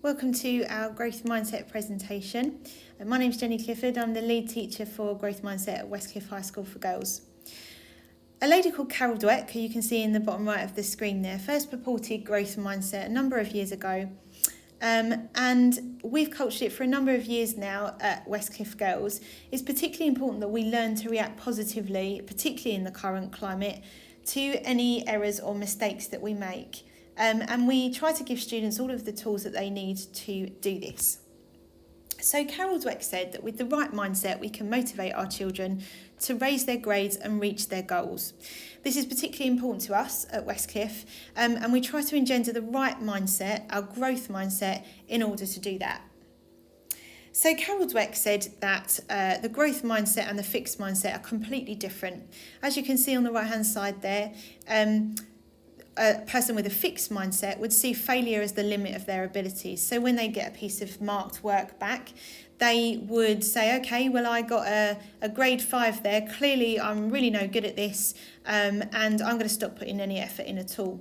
Welcome to our Growth Mindset presentation. My name is Jenny Clifford. I'm the lead teacher for Growth Mindset at Westcliff High School for Girls. A lady called Carol Dweck, who you can see in the bottom right of the screen there, first purported growth mindset a number of years ago. And we've cultured it for a number of years now at Westcliff Girls. It's particularly important that we learn to react positively, particularly in the current climate, to any errors or mistakes that we make. And we try to give students all of the tools that they need to do this. So Carol Dweck said that with the right mindset, we can motivate our children to raise their grades and reach their goals. This is particularly important to us at Westcliff, and we try to engender the right mindset, our growth mindset, in order to do that. So Carol Dweck said that the growth mindset and the fixed mindset are completely different. As you can see on the right-hand side there, a person with a fixed mindset would see failure as the limit of their abilities. So when they get a piece of marked work back, they would say, okay, well, I got a grade 5 there. Clearly, I'm really no good at this, and I'm going to stop putting any effort in at all.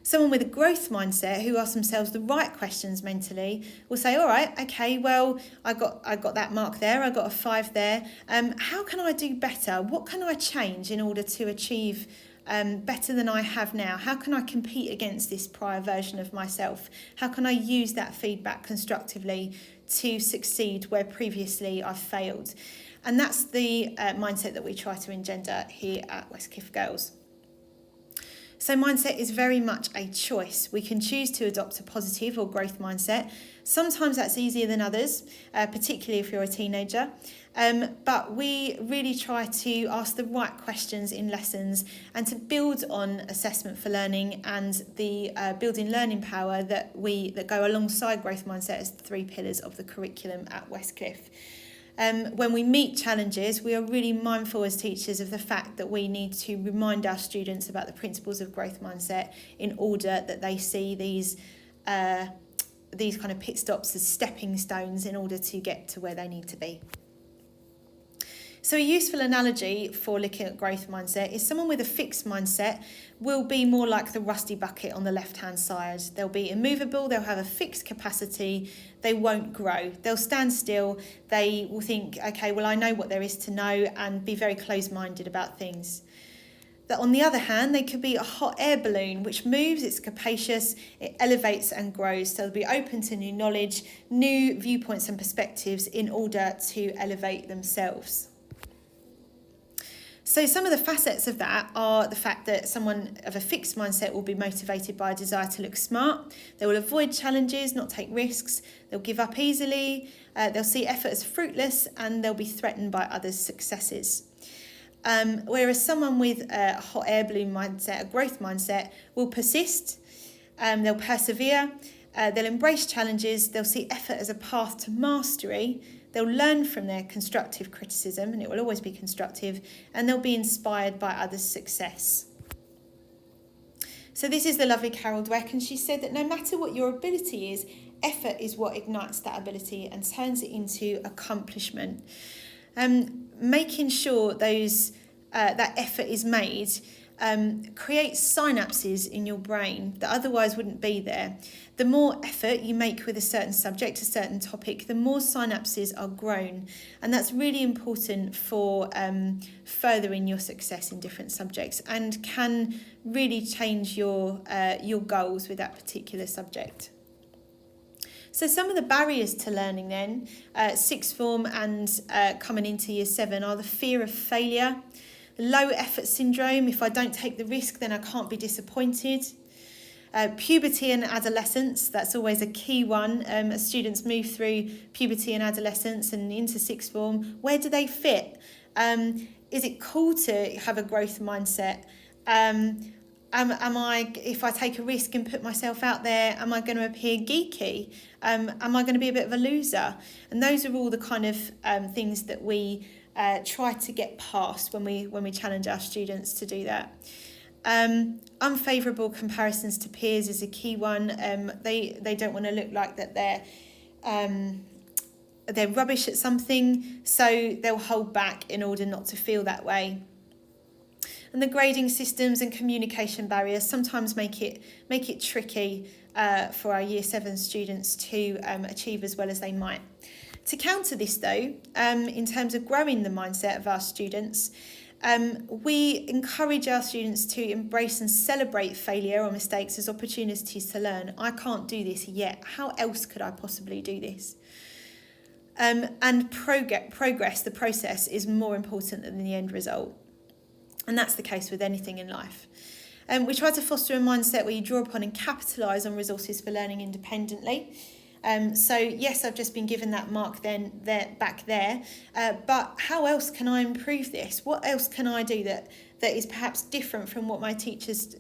Someone with a growth mindset who asks themselves the right questions mentally will say, all right, okay, well, I got that mark there, I got a 5 there. How can I do better? What can I change in order to achieve better than I have now? How can I compete against this prior version of myself? How can I use that feedback constructively to succeed where previously I've failed? And that's the mindset that we try to engender here at Westcliff Girls. So mindset is very much a choice. We can choose to adopt a positive or growth mindset. Sometimes that's easier than others, particularly if you're a teenager. But we really try to ask the right questions in lessons and to build on assessment for learning and the building learning power that go alongside growth mindset as the 3 pillars of the curriculum at Westcliff. When we meet challenges, we are really mindful as teachers of the fact that we need to remind our students about the principles of growth mindset in order that they see these kind of pit stops as stepping stones in order to get to where they need to be. So a useful analogy for looking at growth mindset is someone with a fixed mindset will be more like the rusty bucket on the left-hand side. They'll be immovable, they'll have a fixed capacity, they won't grow. They'll stand still, they will think, okay, well, I know what there is to know, and be very closed-minded about things. That on the other hand, they could be a hot air balloon, which moves, it's capacious, it elevates and grows. So they'll be open to new knowledge, new viewpoints and perspectives in order to elevate themselves. So some of the facets of that are the fact that someone of a fixed mindset will be motivated by a desire to look smart. They will avoid challenges, not take risks. They'll give up easily. They'll see effort as fruitless, and they'll be threatened by others' successes. Whereas someone with a hot air balloon mindset, a growth mindset, will persist. They'll persevere. They'll embrace challenges. They'll see effort as a path to mastery. They'll learn from their constructive criticism, and it will always be constructive, and they'll be inspired by others' success. So this is the lovely Carol Dweck, and she said that no matter what your ability is, effort is what ignites that ability and turns it into accomplishment. Making sure that effort is made creates synapses in your brain that otherwise wouldn't be there. The more effort you make with a certain subject, a certain topic, the more synapses are grown. And that's really important for furthering your success in different subjects and can really change your goals with that particular subject. So some of the barriers to learning then, sixth form and coming into year 7, are the fear of failure, low effort syndrome. If I don't take the risk, then I can't be disappointed. Puberty and adolescence, that's always a key one. As students move through puberty and adolescence and into sixth form, where do they fit? Is it cool to have a growth mindset? Am I, if I take a risk and put myself out there, am I going to appear geeky? Am I going to be a bit of a loser? And those are all the kind of things that we try to get past when we challenge our students to do that. Unfavourable comparisons to peers is a key one. They don't want to look like that they're rubbish at something, so they'll hold back in order not to feel that way. And the grading systems and communication barriers sometimes make it tricky for our Year 7 students to achieve as well as they might. To counter this though, in terms of growing the mindset of our students, we encourage our students to embrace and celebrate failure or mistakes as opportunities to learn. I can't do this yet. How else could I possibly do this? And progress, the process, is more important than the end result. And that's the case with anything in life. We try to foster a mindset where you draw upon and capitalise on resources for learning independently. So yes, I've just been given that mark back there, but how else can I improve this? What else can I do that is perhaps different from what my teachers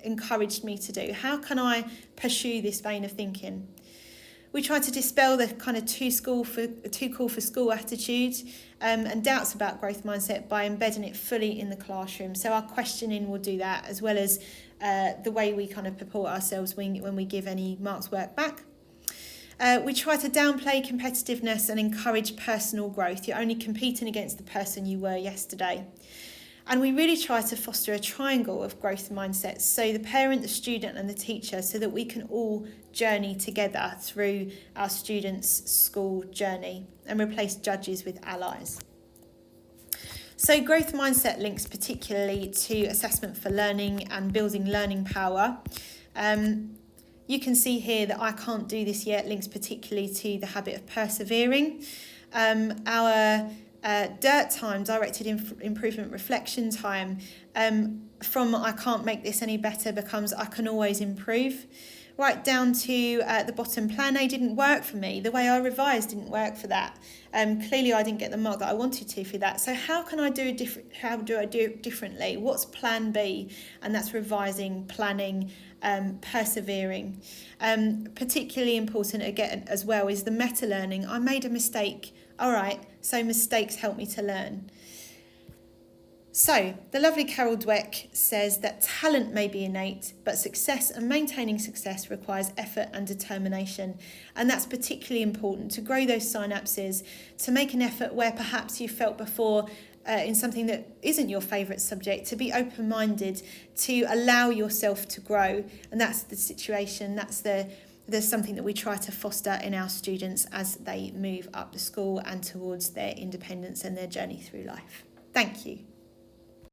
encouraged me to do? How can I pursue this vein of thinking? We try to dispel the kind of too cool for school attitude and doubts about growth mindset by embedding it fully in the classroom. So our questioning will do that, as well as the way we kind of purport ourselves when we give any marks work back. We try to downplay competitiveness and encourage personal growth. You're only competing against the person you were yesterday. And we really try to foster a triangle of growth mindsets, so the parent, the student and the teacher, so that we can all journey together through our students' school journey and replace judges with allies. So growth mindset links particularly to assessment for learning and building learning power. You can see here that I can't do this yet links particularly to the habit of persevering. Our DIRT time, directed improvement reflection time, from I can't make this any better becomes I can always improve. Right down to the bottom, plan A didn't work for me. The way I revised didn't work for that. Clearly I didn't get the mark that I wanted to for that. So how do I do it differently? What's plan B? And that's revising, planning, persevering. Particularly important again as well is the meta learning. I made a mistake. All right, so mistakes help me to learn. So, the lovely Carol Dweck says that talent may be innate, but success and maintaining success requires effort and determination. And that's particularly important to grow those synapses, to make an effort where perhaps you felt before in something that isn't your favourite subject, to be open-minded, to allow yourself to grow. And that's the situation, there's something that we try to foster in our students as they move up the school and towards their independence and their journey through life. Thank you.